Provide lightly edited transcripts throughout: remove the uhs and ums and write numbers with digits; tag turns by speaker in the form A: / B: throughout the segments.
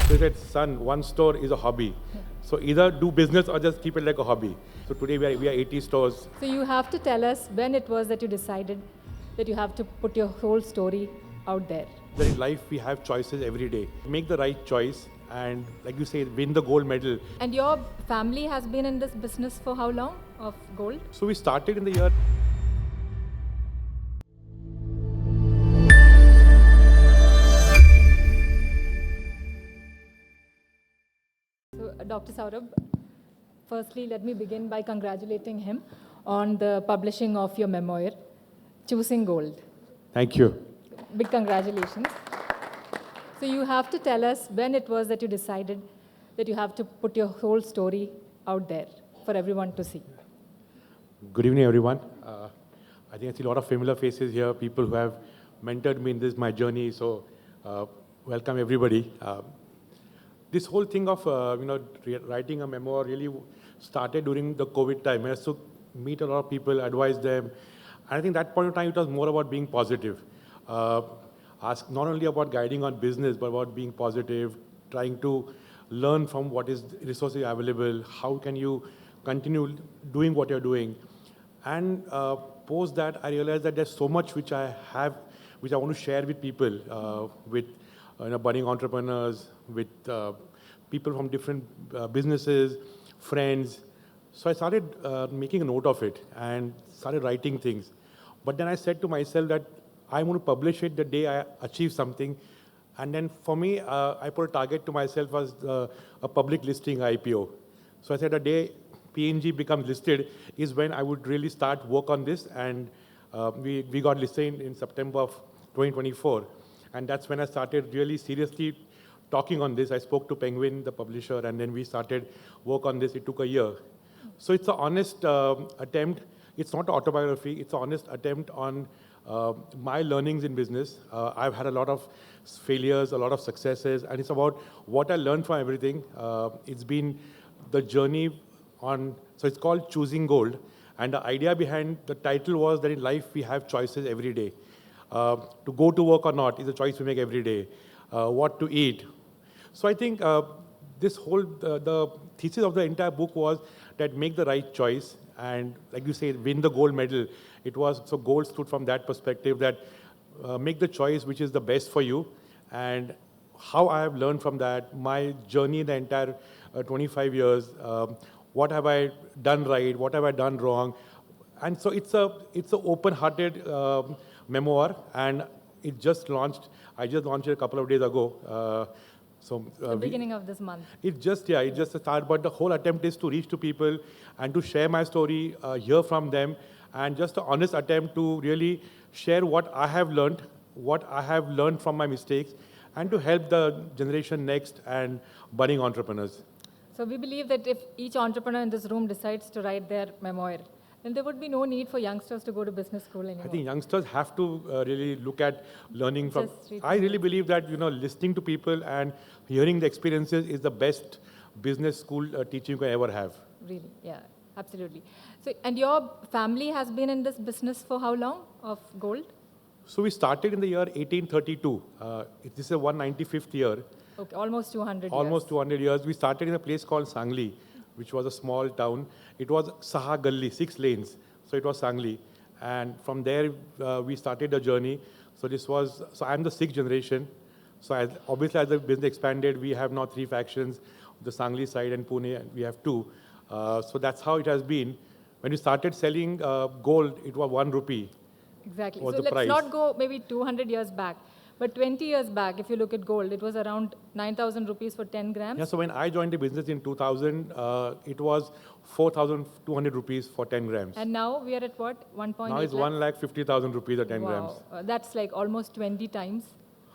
A: So he said, son, one store is a hobby. So either do business or just keep it like a hobby. So today we are 80 stores.
B: So you have to tell us when it was that you decided that you have to put your whole story out there.
A: That in life we have choices every day. Make the right choice and, like you say, win the gold medal.
B: And your family has been in this business for how long of gold?
A: So we started in the year.
B: So Dr. Saurabh, firstly, let me begin by congratulating him on the publishing of your memoir, Choosing Gold.
A: Thank you.
B: Big congratulations. So you have to tell us when it was that you decided that you have to put your whole story out there for everyone to see.
A: Good evening, everyone. I think I see a lot of familiar faces here, people who have mentored me in this, my journey. So welcome, everybody. This whole thing of writing a memoir really started during the COVID time. I used to meet a lot of people, advise them. And I think that point of time, it was more about being positive. Ask not only about guiding on business, but about being positive, trying to learn from what is resources available, how can you continue doing what you're doing. And post that, I realized that there's so much which I have, which I want to share with people, with budding entrepreneurs, with people from different businesses, friends. So I started making a note of it and started writing things. But then I said to myself that I want to publish it the day I achieve something. And then for me, I put a target to myself as a public listing IPO. So I said the day PNG becomes listed is when I would really start work on this. And we got listed in September of 2024. And that's when I started really seriously talking on this. I spoke to Penguin, the publisher, and then we started work on this. It took a year. So it's an honest attempt. It's not an autobiography. It's an honest attempt on my learnings in business. I've had a lot of failures, a lot of successes, and it's about what I learned from everything. It's been the journey on, so it's called Choosing Gold. And the idea behind the title was that in life we have choices every day. To go to work or not is a choice we make every day. What to eat. So I think this whole, the thesis of the entire book was that make the right choice and, like you say, win the gold medal. It was, so gold stood from that perspective that make the choice which is the best for you. And how I have learned from that, my journey in the entire 25 years, what have I done right, what have I done wrong. And so it's a open-hearted memoir, and it just launched. I just launched it a couple of days ago.
B: The beginning of this month.
A: It just started, but the whole attempt is to reach to people and to share my story, hear from them, and just an honest attempt to really share what I have learned from my mistakes, and to help the generation next and budding entrepreneurs.
B: So we believe that if each entrepreneur in this room decides to write their memoir, then there would be no need for youngsters to go to business school anymore.
A: I think youngsters have to really look at learning from. I really believe that listening to people and hearing the experiences is the best business school teaching you can ever have.
B: Really, yeah, absolutely. So, and your family has been in this business for how long of gold?
A: So we started in the year 1832. This is the 195th year.
B: Okay, almost 200 years.
A: Almost 200 years. We started in a place called Sangli, which was a small town. It was Saha Galli, 6 lanes. So it was Sangli. And from there, we started the journey. So I'm the 6th generation. So obviously, as the business expanded, we have now 3 factions, the Sangli side and Pune, and we have 2. So that's how it has been. When we started selling gold, it was 1 rupee.
B: Exactly. So let's not go maybe 200 years back. But 20 years back, if you look at gold, it was around 9,000 rupees for 10 grams.
A: Yeah, so when I joined the business in 2000, it was 4,200 rupees for 10 grams.
B: And now we are at what? 1.8
A: Now it's 1,50,000 rupees at 10 grams.
B: That's like almost 20 times.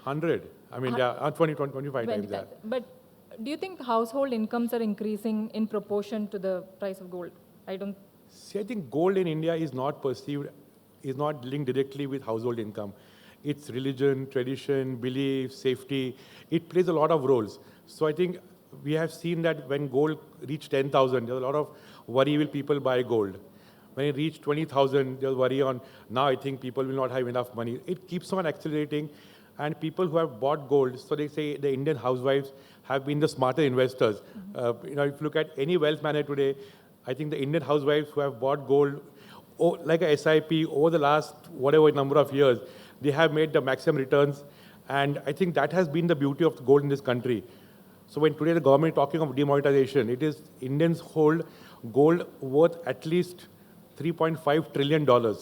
A: 100. I mean, 25 times that.
B: But do you think household incomes are increasing in proportion to the price of gold? I
A: think gold in India is not linked directly with household income. It's religion, tradition, belief, safety. It plays a lot of roles. So I think we have seen that when gold reached 10,000, there's a lot of worry will people buy gold. When it reached 20,000, there's worry on now I think people will not have enough money. It keeps on accelerating. and people who have bought gold, so they say the Indian housewives have been the smarter investors. If you look at any wealth manager today, I think the Indian housewives who have bought gold, like a SIP, over the last whatever number of years, they have made the maximum returns. And I think that has been the beauty of gold in this country. So when today the government is talking of demonetization, it is Indians hold gold worth at least $3.5 trillion. Wow.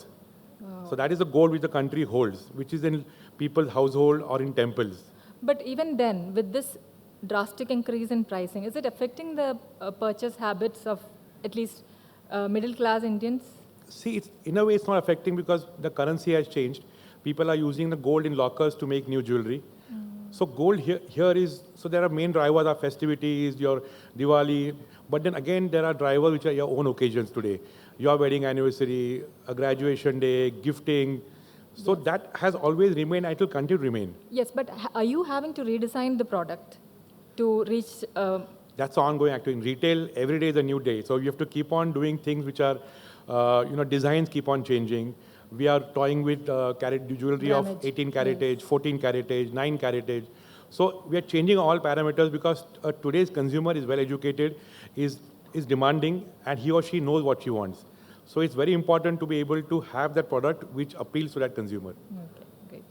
A: So that is the gold which the country holds, which is in people's household or in temples.
B: But even then, with this drastic increase in pricing, is it affecting the purchase habits of at least middle-class Indians?
A: See, in a way, it's not affecting because the currency has changed. People are using the gold in lockers to make new jewelry. So gold here is, so there are main drivers are festivities, your Diwali, but then again, there are drivers which are your own occasions today. Your wedding anniversary, a graduation day, gifting. So that has always remained and it will continue to remain.
B: Yes, but are you having to redesign the product to reach...
A: That's ongoing activity. In retail, every day is a new day. So you have to keep on doing things which are, designs keep on changing. We are toying with jewelry of 18 caratage, 14 caratage, 9 caratage. So we are changing all parameters because today's consumer is well educated, is demanding, and he or she knows what she wants. So it's very important to be able to have that product which appeals to that consumer.
B: Okay, great.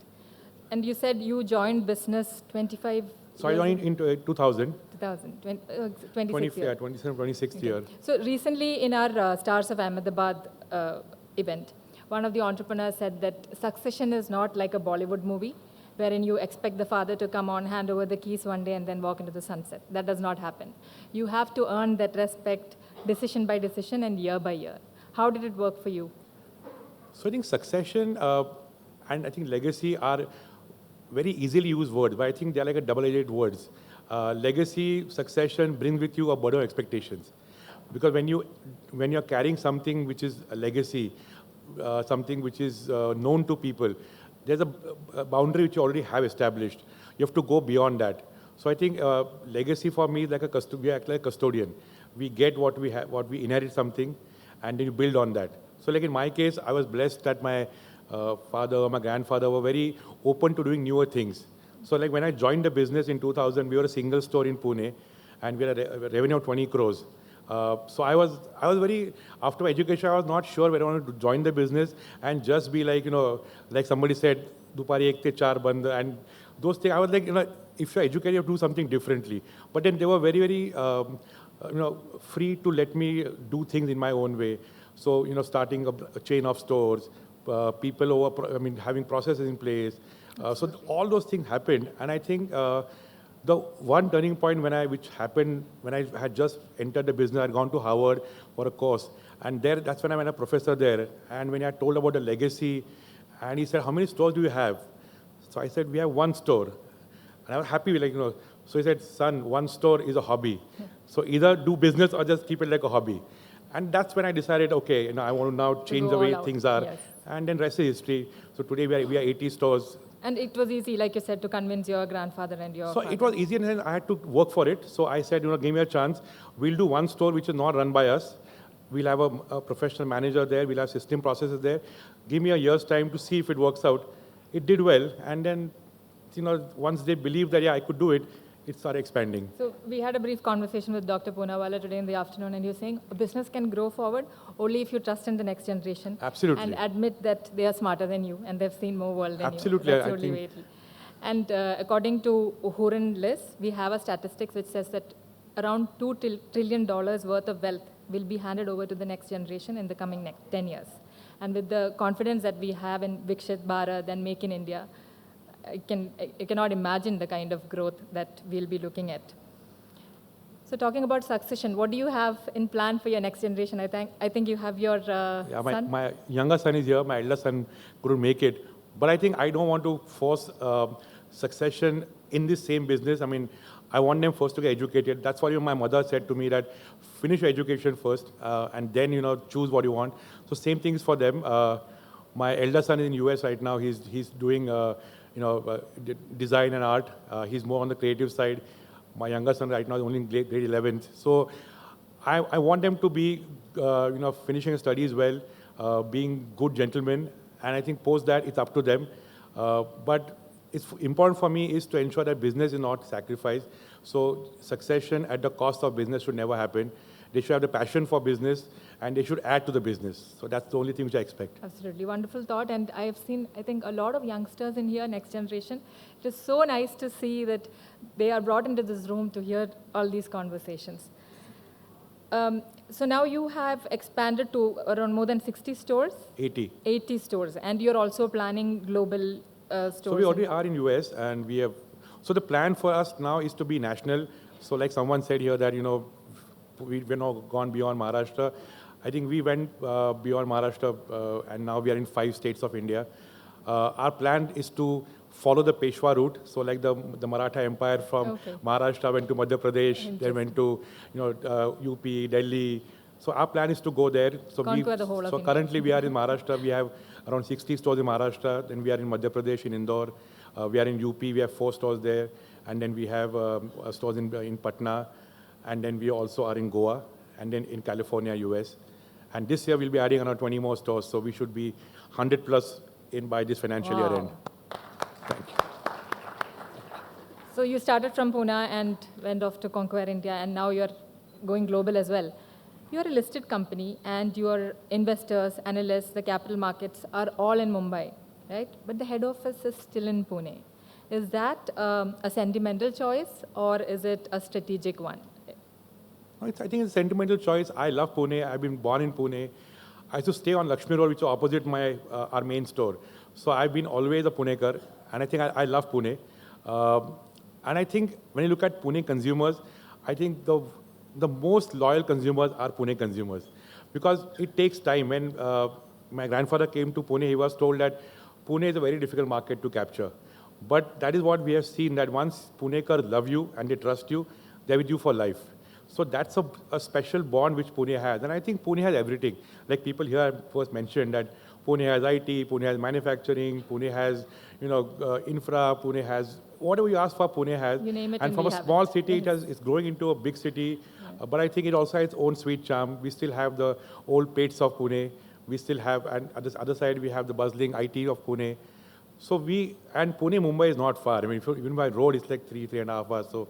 B: And you said you joined business 25
A: So I joined in 2000.
B: 26th year.
A: 26th year.
B: So recently in our Stars of Ahmedabad event, one of the entrepreneurs said that succession is not like a Bollywood movie, wherein you expect the father to come on, hand over the keys one day, and then walk into the sunset. That does not happen. You have to earn that respect decision by decision and year by year. How did it work for you?
A: So I think succession and I think legacy are very easily used words, but I think they're like a double-edged words. Legacy, succession brings with you a burden of expectations. Because when you're carrying something which is a legacy, something which is known to people, there's a boundary which you already have established. You have to go beyond that. So I think legacy for me is like we act like a custodian. We get what we have, what we inherit something, and then you build on that. So like in my case, I was blessed that my father, my grandfather were very open to doing newer things. So like when I joined the business in 2000, we were a single store in Pune, and we had a revenue of 20 crores. So I was very, after my education, I was not sure whether I wanted to join the business and just be like, like somebody said, Dupari ek te char band, and those things. I was like, if you're educated, you have to do something differently. But then they were very, very, free to let me do things in my own way. So, starting a chain of stores, people having processes in place. So all those things happened, and I think the one turning point which happened when I had just entered the business, I had gone to Harvard for a course, and that's when I met a professor there. And when I told about the legacy, and he said, "How many stores do you have?" So I said, "We have one store," and I was happy, So he said, "Son, one store is a hobby. So either do business or just keep it like a hobby." And that's when I decided, okay, I want to now change the way things are. Yes. And then rest is history. So today we are 80 stores.
B: And it was easy, like you said, to convince your grandfather and your father.
A: It was easy, and then I had to work for it. So I said, give me a chance. We'll do one store which is not run by us. We'll have a professional manager there. We'll have system processes there. Give me a year's time to see if it works out. It did well. And then, once they believed that, I could do it, it started expanding.
B: So we had a brief conversation with Dr. Poonawalla today in the afternoon, and he was saying a business can grow forward only if you trust in the next generation.
A: Absolutely.
B: And admit that they are smarter than you and they've seen more world than
A: Absolutely.
B: you. Absolutely. And according to Hurun list, we have a statistics which says that around $2 trillion worth of wealth will be handed over to the next generation in the coming 10 years. And with the confidence that we have in Viksit Bharat and Make in India, I cannot imagine the kind of growth that we'll be looking at. So talking about succession, what do you have in plan for your next generation? I think you have your son?
A: My younger son is here. My elder son couldn't make it. But I think I don't want to force succession in this same business. I want them first to get educated. That's why my mother said to me that finish your education first and then, choose what you want. So same things for them. My elder son is in US right now. He's doing design and art. He's more on the creative side. My younger son right now is only in grade 11th. So I want them to be, finishing studies well, being good gentlemen. And I think post that, it's up to them. But it's important for me is to ensure that business is not sacrificed. So succession at the cost of business should never happen. They should have the passion for business and they should add to the business. So that's the only thing which I expect.
B: Absolutely. Wonderful thought. And I have seen, I think, a lot of youngsters in here, next generation. It is so nice to see that they are brought into this room to hear all these conversations. So now you have expanded to around more than 60 stores?
A: 80.
B: 80 stores. And you're also planning global stores?
A: So we already are in US and we have, so the plan for us now is to be national. So like someone said here that, we're now gone beyond Maharashtra. I think we went beyond Maharashtra and now we are in 5 states of India. Our plan is to follow the Peshwa route. So like the Maratha Empire from Maharashtra went to Madhya Pradesh, then went to UP, Delhi. So our plan is to go there. So
B: conquer the whole of India.
A: Currently we are in Maharashtra. We have around 60 stores in Maharashtra. Then we are in Madhya Pradesh, in Indore. We are in UP. We have 4 stores there. And then we have stores in Patna. And then we also are in Goa. And then in California, US. And this year we'll be adding around 20 more stores. So we should be 100 plus in by this financial year end. Thank you.
B: So you started from Pune and went off to conquer India, and now you're going global as well. You're a listed company, and your investors, analysts, the capital markets are all in Mumbai, right? But the head office is still in Pune. Is that a sentimental choice, or is it a strategic one?
A: I think it's a sentimental choice. I love Pune. I've been born in Pune. I used to stay on Lakshmi Road, which is opposite our main store. So I've been always a Punekar, and I think I love Pune. And I think when you look at Pune consumers, I think the most loyal consumers are Pune consumers. Because it takes time. When my grandfather came to Pune, he was told that Pune is a very difficult market to capture. But that is what we have seen, that once Punekars love you and they trust you, they're with you for life. So that's a special bond which Pune has. And I think Pune has everything. Like people here first mentioned that Pune has IT, Pune has manufacturing, Pune has infra, Pune has whatever you ask for, Pune has.
B: You name it,
A: and from a small city, it's growing into a big city. Yeah. But I think it also has its own sweet charm. We still have the old plates of Pune. We still have, and at the other side, we have the bustling IT of Pune. So and Pune, Mumbai is not far. I mean, even by road, it's like 3.5 hours. So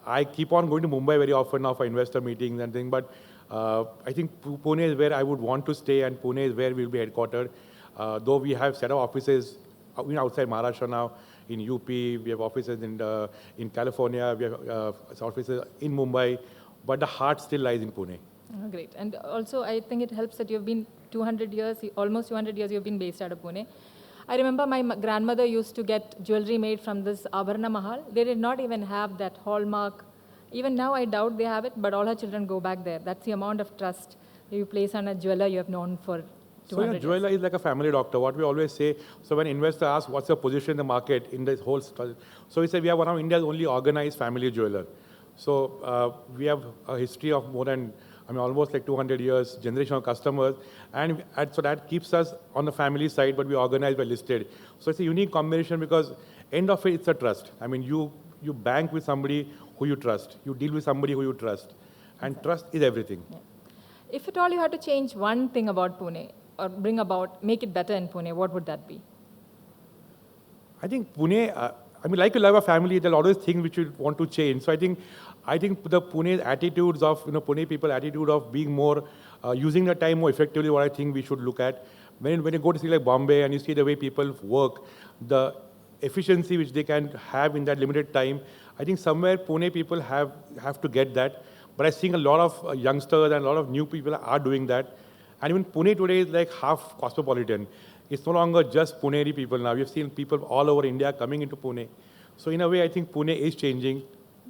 A: I keep on going to Mumbai very often now for investor meetings and things. But I think Pune is where I would want to stay, and Pune is where we'll be headquartered. Though we have set up offices outside Maharashtra now, in UP, we have offices in California, we have offices in Mumbai, but the heart still lies in Pune.
B: Oh, great. And also, I think it helps that you've been 200 years, almost 200 years you've been based out of Pune. I remember my grandmother used to get jewelry made from this Abharana Mahal. They did not even have that hallmark. Even now, I doubt they have it, but all her children go back there. That's the amount of trust you place on a jeweler you have known for 200 years.
A: Jeweler is like a family doctor. What we always say, so when investor asks, what's your position in the market in this whole, so we say we are one of India's only organized family jeweler. So we have a history of more than, almost like 200 years, generation of customers, and so that keeps us on the family side, but we organize, we're listed. So it's a unique combination because end of it, it's a trust. You bank with somebody who you trust. You deal with somebody who you trust. And trust is everything.
B: Yeah. If at all you had to change one thing about Pune, or make it better in Pune, what would that be?
A: I think Pune, like you love a family, there are always things which you want to change. So I think the Pune's attitudes of, Pune people attitude of being more, using the time more effectively, what I think we should look at. When you go to see like Bombay and you see the way people work, the efficiency which they can have in that limited time, I think somewhere Pune people have to get that. But I think a lot of youngsters and a lot of new people are doing that. And even Pune today is like half cosmopolitan. It's no longer just Puneri people now. We've seen people all over India coming into Pune. So in a way, I think Pune is changing,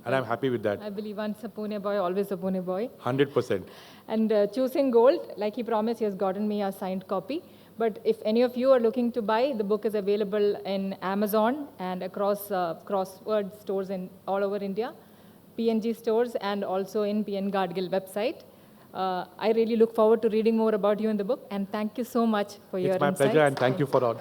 A: and I'm happy with that.
B: I believe once a Pune boy, always a Pune boy.
A: 100%.
B: And choosing gold, like he promised, he has gotten me a signed copy. But if any of you are looking to buy, the book is available in Amazon and across crossword stores all over India, PNG stores, and also in PN Gadgil website. I really look forward to reading more about you in the book, and thank you so much for your insights.
A: It's my pleasure, and thank you for all.